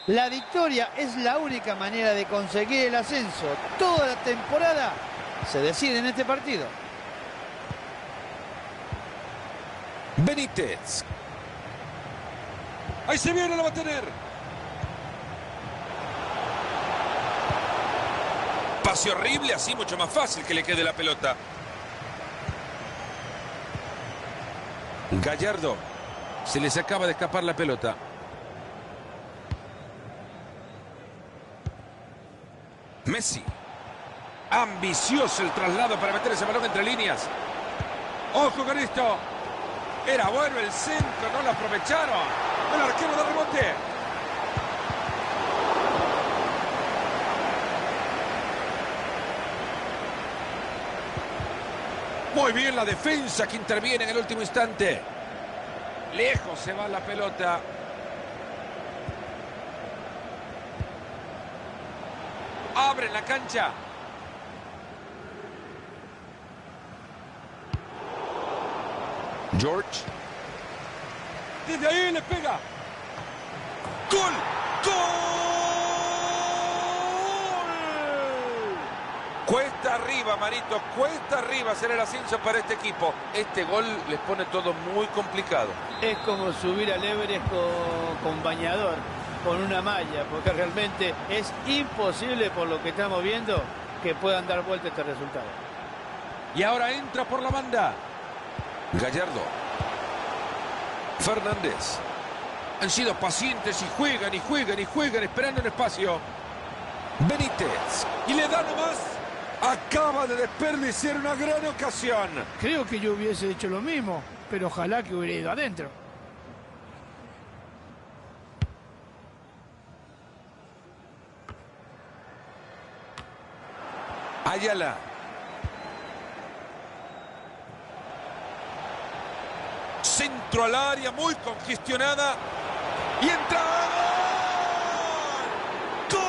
La victoria es la única manera de conseguir el ascenso. Toda la temporada se decide en este partido. Benítez. Ahí se viene, lo va a tener. Pase horrible, así mucho más fácil que le quede la pelota. Gallardo. Se les acaba de escapar la pelota. Messi. Ambicioso el traslado para meter ese balón entre líneas. ¡Ojo con esto! Era bueno el centro, no lo aprovecharon. El arquero de rebote. Muy bien la defensa que interviene en el último instante. Lejos se va la pelota. Abre la cancha. George. Desde ahí le pega. ¡Gol! ¡Gol! Cuesta arriba, Marito. Cuesta arriba hacer el ascenso para este equipo. Este gol les pone todo muy complicado. Es como subir al Everest con bañador, con una malla, porque realmente es imposible, por lo que estamos viendo, que puedan dar vuelta este resultado. Y ahora entra por la banda. Gallardo. Fernández. Han sido pacientes y juegan y juegan y juegan esperando un espacio. Benítez. Y le da nomás. Acaba de desperdiciar una gran ocasión. Creo que yo hubiese hecho lo mismo, pero ojalá que hubiera ido adentro. Ayala. Centro al área, muy congestionada. Y entra. ¡Gol! ¡Gol!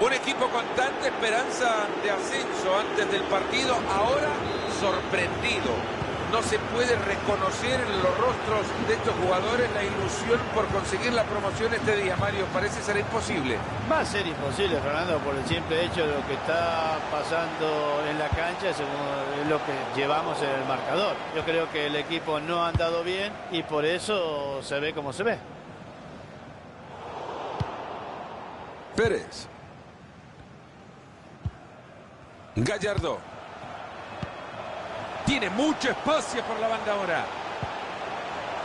Un equipo con tanta esperanza de ascenso antes del partido, ahora sorprendido. No se puede reconocer en los rostros de estos jugadores la ilusión por conseguir la promoción este día, Mario. Parece ser imposible. Va a ser imposible, Fernando, por el simple hecho de lo que está pasando en la cancha, según lo que llevamos en el marcador. Yo creo que el equipo no ha andado bien y por eso se ve como se ve. Pérez. Gallardo. Tiene mucho espacio por la banda ahora.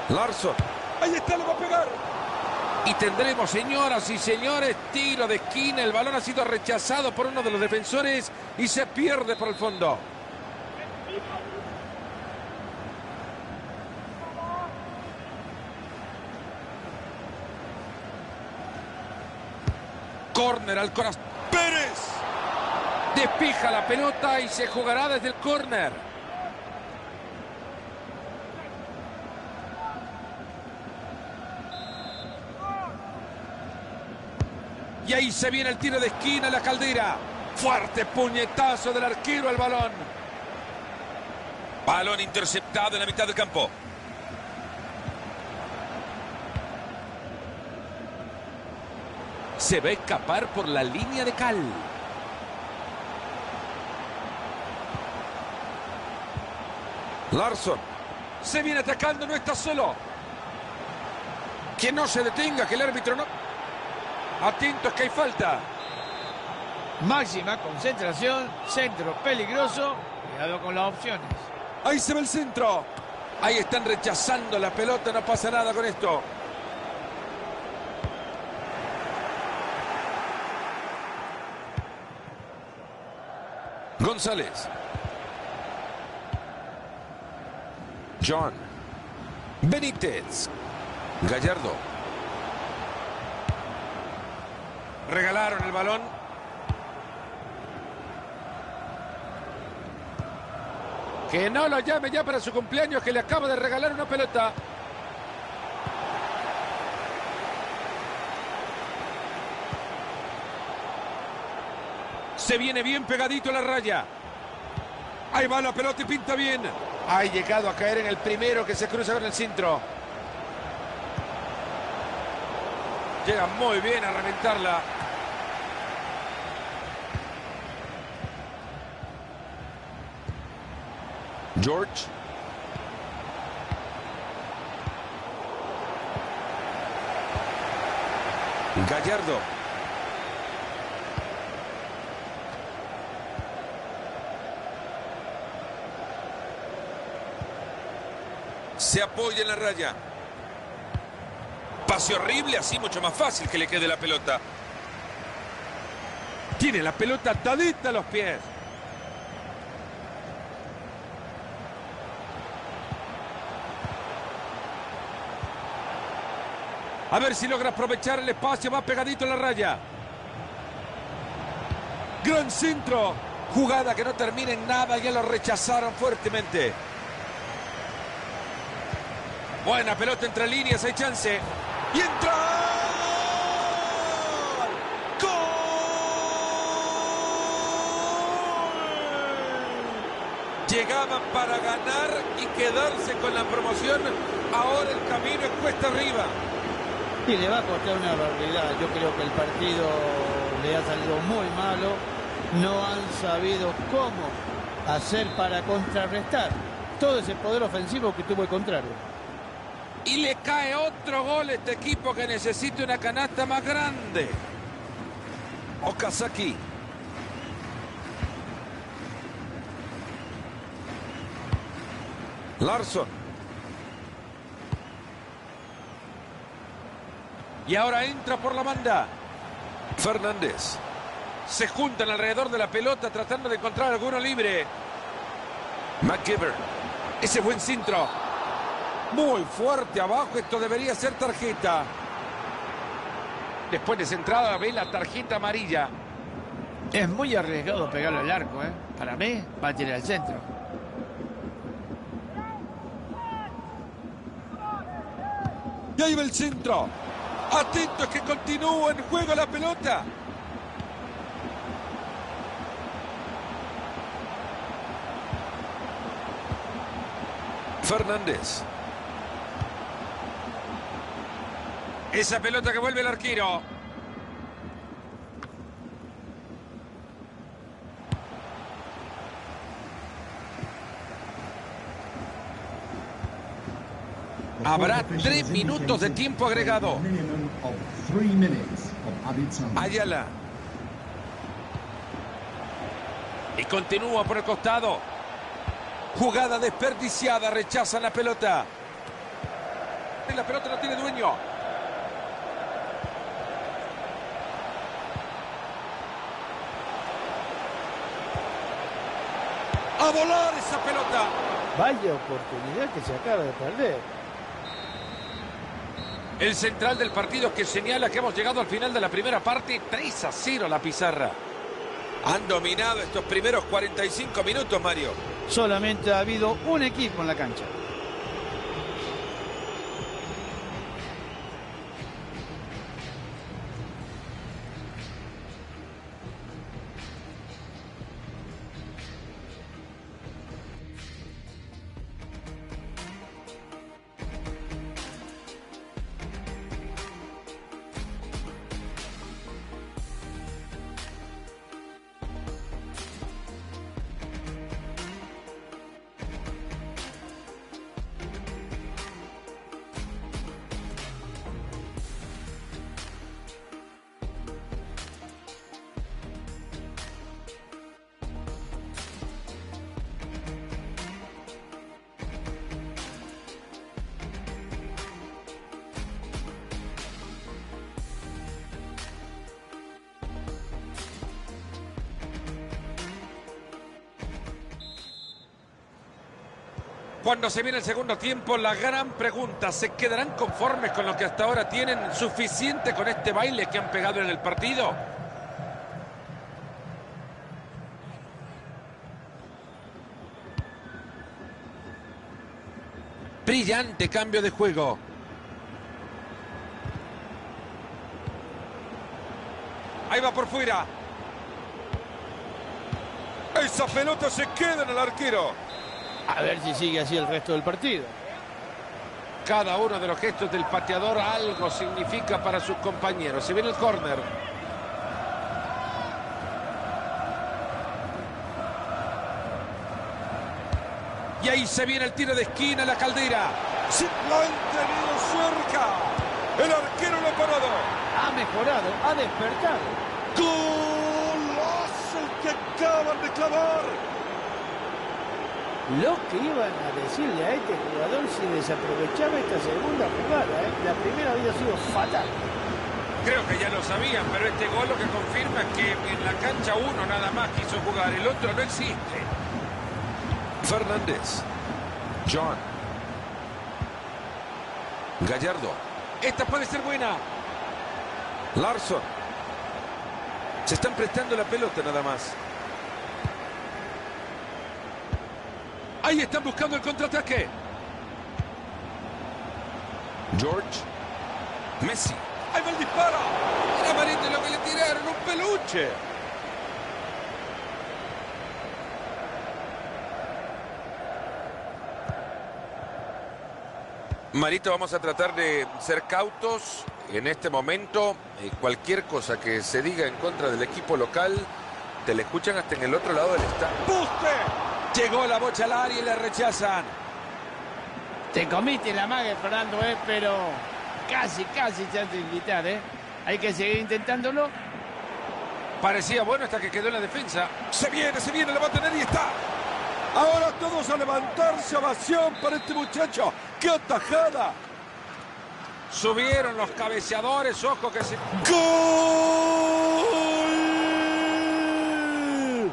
Larsson. Ahí está, lo va a pegar. Y tendremos, señoras y señores, tiro de esquina. El balón ha sido rechazado por uno de los defensores y se pierde por el fondo. Córner al corazón. Pérez. Despija la pelota y se jugará desde el córner. Y ahí se viene el tiro de esquina, la Caldera. Fuerte puñetazo del arquero al balón. Balón interceptado en la mitad del campo. Se va a escapar por la línea de cal. Larsson. Se viene atacando, no está solo. Que no se detenga, que el árbitro no... Atentos que hay falta. Máxima concentración, centro peligroso, cuidado con las opciones. Ahí se ve el centro. Ahí están rechazando la pelota, no pasa nada con esto. González. John. Benítez. Gallardo. Regalaron el balón. Que no lo llame ya para su cumpleaños, que le acaba de regalar una pelota. Se viene bien pegadito a la raya. Ahí va la pelota y pinta bien. Ha llegado a caer en el primero que se cruza con el centro. Llega muy bien a reventarla. George. Gallardo. Se apoya en la raya. Pase horrible, así mucho más fácil que le quede la pelota. Tiene la pelota atadita a los pies. A ver si logra aprovechar el espacio, va pegadito a la raya. Gran centro. Jugada que no termina en nada, ya lo rechazaron fuertemente. Buena pelota entre líneas, hay chance. ¡Y entra! ¡Gol! Llegaban para ganar y quedarse con la promoción. Ahora el camino es cuesta arriba. Y le va a costar una barbaridad. Yo creo que el partido le ha salido muy malo. No han sabido cómo hacer para contrarrestar todo ese poder ofensivo que tuvo el contrario. Y le cae otro gol a este equipo que necesita una canasta más grande. Okazaki. Larsson. Y ahora entra por la banda. Fernández. Se juntan alrededor de la pelota tratando de encontrar alguno libre. McGiver. Ese buen centro. Muy fuerte abajo. Esto debería ser tarjeta. Después de centrada ve la tarjeta amarilla. Es muy arriesgado pegarle al arco, ¿eh? Para mí va a tirar al centro. Y ahí va el centro. Atentos que continúa en juego la pelota. Fernández. Esa pelota que vuelve el arquero. Habrá 3 minutos de tiempo agregado. Ayala. Y continúa por el costado. Jugada desperdiciada, rechazan la pelota. Y la pelota no tiene dueño. A volar esa pelota. Vaya oportunidad que se acaba de perder. El central del partido que señala que hemos llegado al final de la primera parte. 3-0 la pizarra. Han dominado estos primeros 45 minutos, Mario. Solamente ha habido un equipo en la cancha. Cuando se viene el segundo tiempo, la gran pregunta, ¿se quedarán conformes con lo que hasta ahora tienen? ¿Suficiente con este baile que han pegado en el partido? Brillante cambio de juego. Ahí va por fuera. Esa pelota se queda en el arquero. A ver si sigue así el resto del partido. Cada uno de los gestos del pateador algo significa para sus compañeros. Se viene el córner. Y ahí se viene el tiro de esquina, la Caldera. ¡Sí! ¡Lo han tenido cerca! El arquero lo ha parado. Ha mejorado, ha despertado. ¡Golazo el que acaban de clavar! Lo que iban a decirle a este jugador si desaprovechaba esta segunda jugada, ¿eh? La primera había sido fatal. Creo que ya lo sabían, pero este gol lo que confirma es que en la cancha uno nada más quiso jugar, el otro no existe. Fernández. John. Gallardo. Esta puede ser buena. Larsson. Se están prestando la pelota nada más. Ahí están buscando el contraataque. George. Messi. Ahí va el disparo. Era Marito lo que le tiraron, un peluche. Marito, vamos a tratar de ser cautos en este momento. Cualquier cosa que se diga en contra del equipo local, te la escuchan hasta en el otro lado del estadio. ¡Buste! Llegó la bocha al área y la rechazan. Te comiste la maga, Fernando, pero casi se hace invitar, Hay que seguir intentándolo. Parecía bueno hasta que quedó en la defensa. Se viene, la va a tener y está. Ahora todos a levantarse, ovación para este muchacho. ¡Qué atajada! Subieron los cabeceadores, ojo que se... ¡Gol!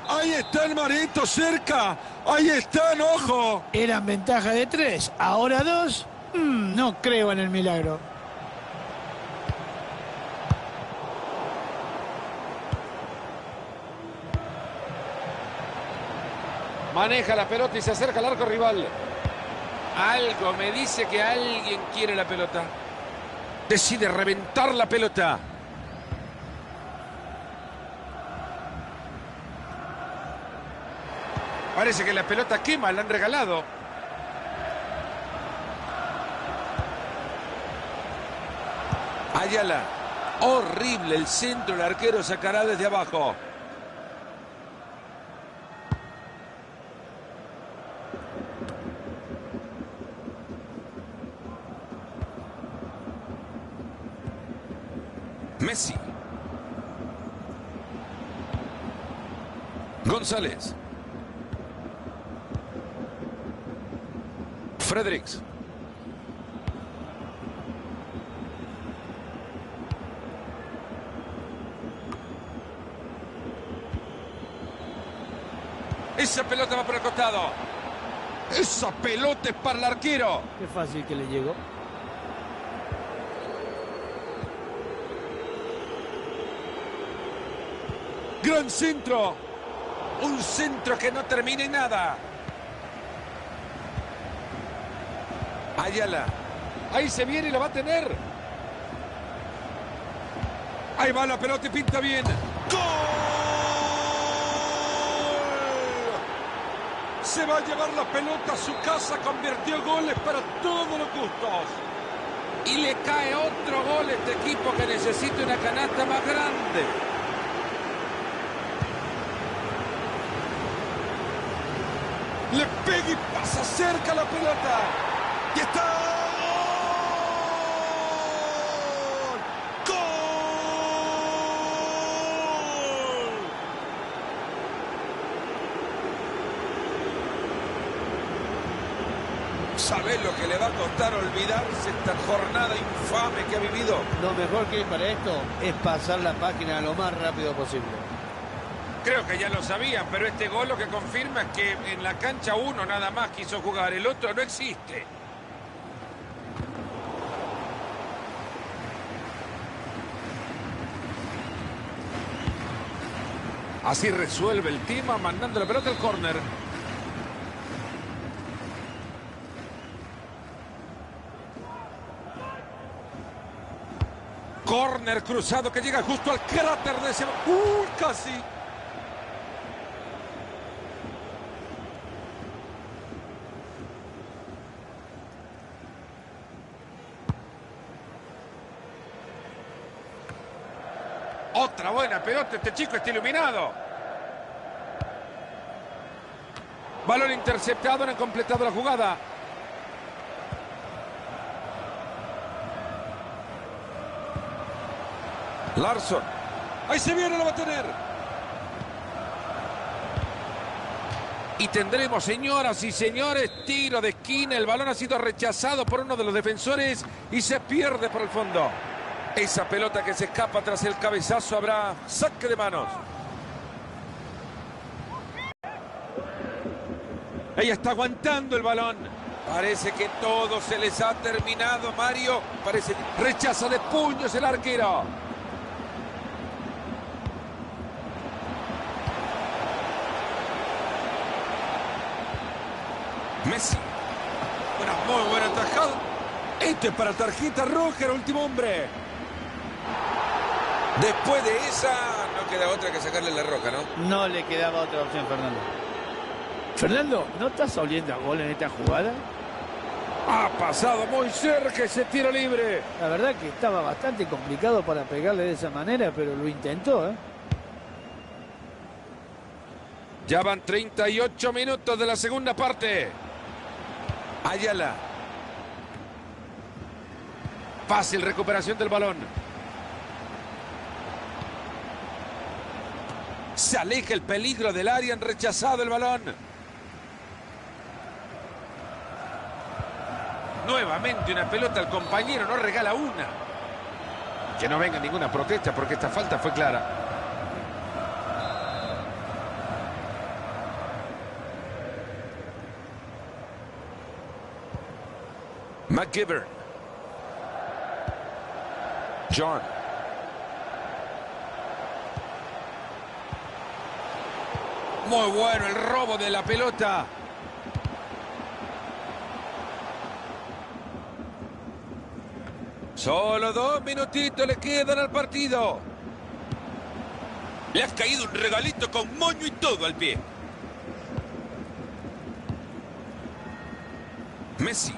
Ahí está el Marito cerca. Ahí están, ojo. Eran ventaja de 3, ahora 2. No creo en el milagro. Maneja la pelota y se acerca al arco rival. Algo me dice que alguien quiere la pelota. Decide reventar la pelota. Parece que la pelota quema, la han regalado. Ayala. Horrible el centro, el arquero sacará desde abajo. Messi. González. Fredericks. Esa pelota va por el costado. Esa pelota es para el arquero. Qué fácil que le llegó. Gran centro. Un centro que no termina en nada. Ayala. Ahí se viene y la va a tener. Ahí va la pelota y pinta bien. ¡Gol! Se va a llevar la pelota a su casa. Convirtió goles para todos los gustos. Y le cae otro gol a este equipo que necesita una canasta más grande. Le pega y pasa cerca la pelota. ¡Y está! ¡Gol! ¿Sabés lo que le va a costar olvidarse esta jornada infame que ha vivido? Lo mejor que hay para esto es pasar la página lo más rápido posible. Creo que ya lo sabían, pero este gol lo que confirma es que en la cancha uno nada más quiso jugar, el otro no existe. Así resuelve el tema, mandando la pelota al córner. Córner cruzado que llega justo al cráter de ese... casi. Otra buena pelota, este chico está iluminado. Balón interceptado, no han completado la jugada. Larsson. Ahí se viene, lo va a tener. Y tendremos, señoras y señores, tiro de esquina. El balón ha sido rechazado por uno de los defensores y se pierde por el fondo. Esa pelota que se escapa tras el cabezazo, habrá saque de manos. Ella está aguantando el balón. Parece que todo se les ha terminado, Mario. Parece que rechaza de puños el arquero. Messi. Una muy buena tajada. Este es para tarjeta roja, el último hombre. Después de esa, no queda otra que sacarle la roja, ¿no? No le quedaba otra opción, Fernando. Fernando, ¿no estás oliendo a gol en esta jugada? Ha pasado muy cerca ese tiro libre. La verdad que estaba bastante complicado para pegarle de esa manera, pero lo intentó, ¿eh? Ya van 38 minutos de la segunda parte. Ayala. Fácil recuperación del balón. Se aleja el peligro del área, han rechazado el balón. Nuevamente una pelota al compañero, no regala una. Que no venga ninguna protesta porque esta falta fue clara. McGivern. John. Muy bueno el robo de la pelota. Solo 2 minutitos le quedan al partido. Le has caído un regalito con moño y todo al pie. Messi.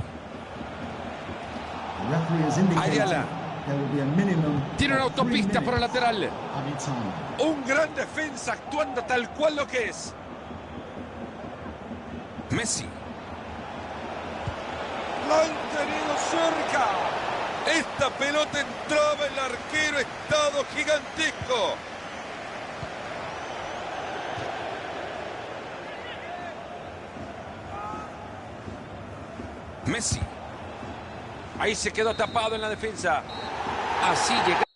Ayala. Tiene una autopista por el lateral. Un gran defensa actuando tal cual lo que es. Messi. Lo han tenido cerca. Esta pelota entraba, el arquero, estado gigantesco. Messi. Ahí se quedó tapado en la defensa. Así llega.